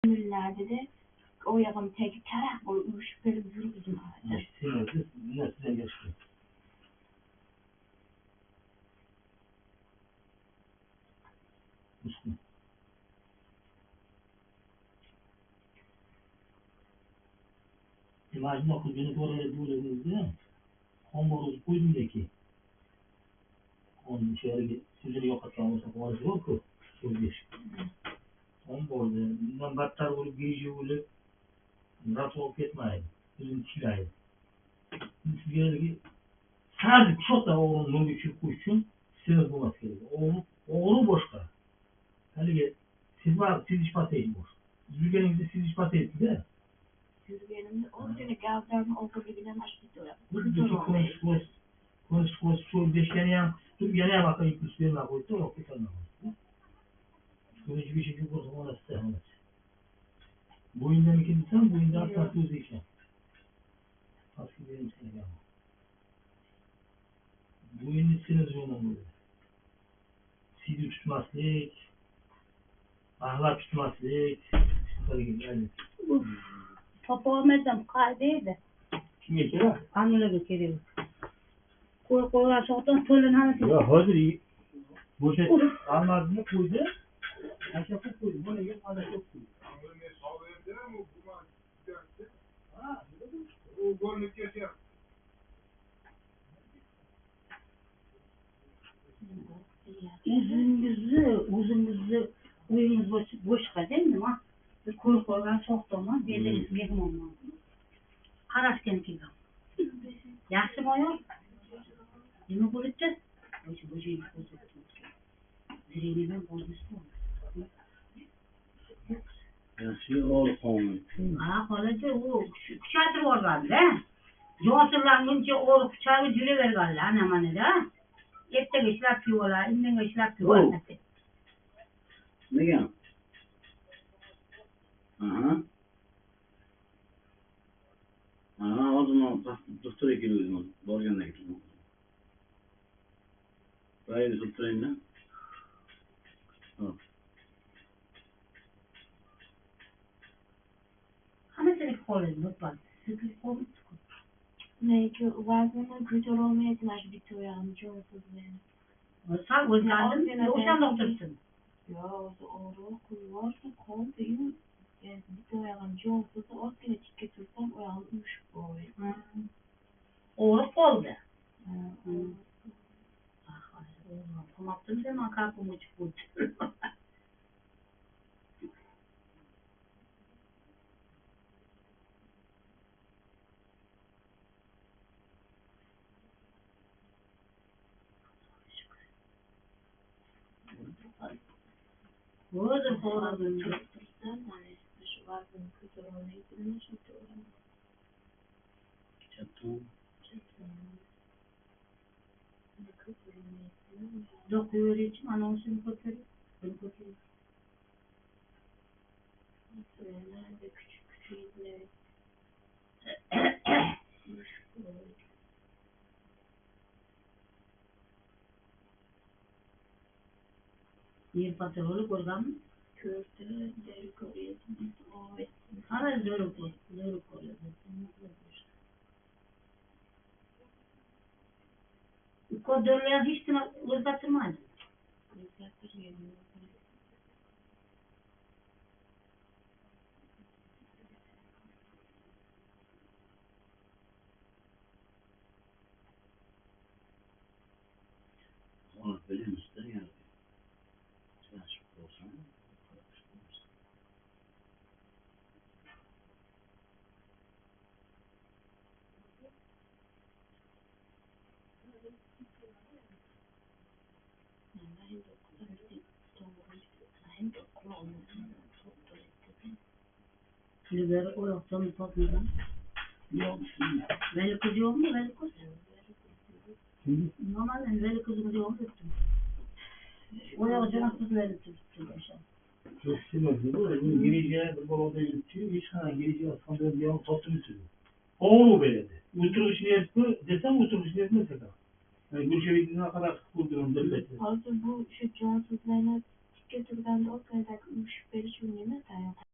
Emirlerde de o yakın tek tarak o uyuşup böyle yürüdüm ağaca. Sinirli, nesine geçti. Üstüne. İmajın okuyucunu oraya bulduğunuzda homoroz koydumdaki onun şöyle sizleri yok atkan olsa kumarı yok ki kurgeç. Homoroz bundan battar olup gece olup rahat olup etmeyin. Bizim çilaydı. Biz geldi sadece çok da oğlum nurgu çıkmışsın sinir bulması gerekiyor. Oğlu boşka. Hani siz ispat edin boş. Zülgenizde siz ispat edin de. Yürüyenimde o sene gazlarını olduğu gibi ne maç bitiyor. Buradaki konuşması şu deşkeneyen yana bakayım üstlerine koydu o kutanına koydu. Sonucu bir şekilde kursun ona size. Bu oyunda mı kendisi bu oyunda hatta sözü işe. Aslında benim sana gelmem. Bu oyunun sinir zorunlu. Sizi tutmaslık, ahlak tutmaslık, böyle gibi yani. Toplamayacağım kaydıydı. Kim geçiyor? Anneler geçiriyor. Koylar çoktan tölün hanesi. Ya hazır iyi. Bu şey almadığını koydu. Aşağı koydu. Bu ne yapmadı çok koydu. Uzun yüzlü uyumuz boş değil mi? Koylar çoktan var. Beliriniz mehim olmaz. Karasken gibi. Yaxşı boyu. Nima bo'libdi? O'sha bo'jayni ko'rsatdim. Zirenedan bozishdi. Yaxshi olqon. Ha, holachi u kuchaytirib yuborganda. Yo'sillanguncha o'g'ri kuchayib yuraverganlar ana manada. Ertaga ishlab kiyvolar, indinga ishlab kiyvolar. Nega? Aha. Aha, hozir doktorga keldim. Borganda keldim. Bayır tutturayım da. Hammasiga qo'ydim, lutfan. Sizga qo'ydim. Neyki vazını güzel olmaya ihtiyaç bitiyor yani çoğusuz benim. Sağ o'zgardim, o'shanda o'tirsin. Ya oğru kuyuvarsa kol değil. Yani bitiyor yani çoğusuz ortaya çıkıp tutsam o yani uyuşup oluyor. O'g'ri qoldi. Qo'maqdim sen aqabim o'chib qo'ydi. O'zi xo'rozim Tutsam hani şu vazını güzel olmaya ihtiyaç bitiyor. Çatım. Dokuyor için anonsunu koyuyor. Bunu koyuyor. Nerede küçük küçük izleri. Yer patronu koygan. Köfte, deri koyuyorsunuz. O etsin. Ana zor koyuyor. Kodörler hiç uzatılmaz. Onu böyle müsteri yani. Sen açık olsan. Filiberi o yoktan topludan. Yok. Veli kız yok mu? Veli kız. Şimdi Normalde veli kızımız yok mu? O yoktan kız veli kız. çok sinirli bu. Bunun gireceği bu balada yürütüyor. Hiç gireceği aslında bir an toplum sürüyor. Oğlu beledi. Oturuşunu yaptı. Desem oturuşunu yapmasın da. Yani bu şeridine kadar kurdurum devleti. Hazır bu şu cansızlarına tüketürden de o kadar uyuşup verici ürününe dayanır.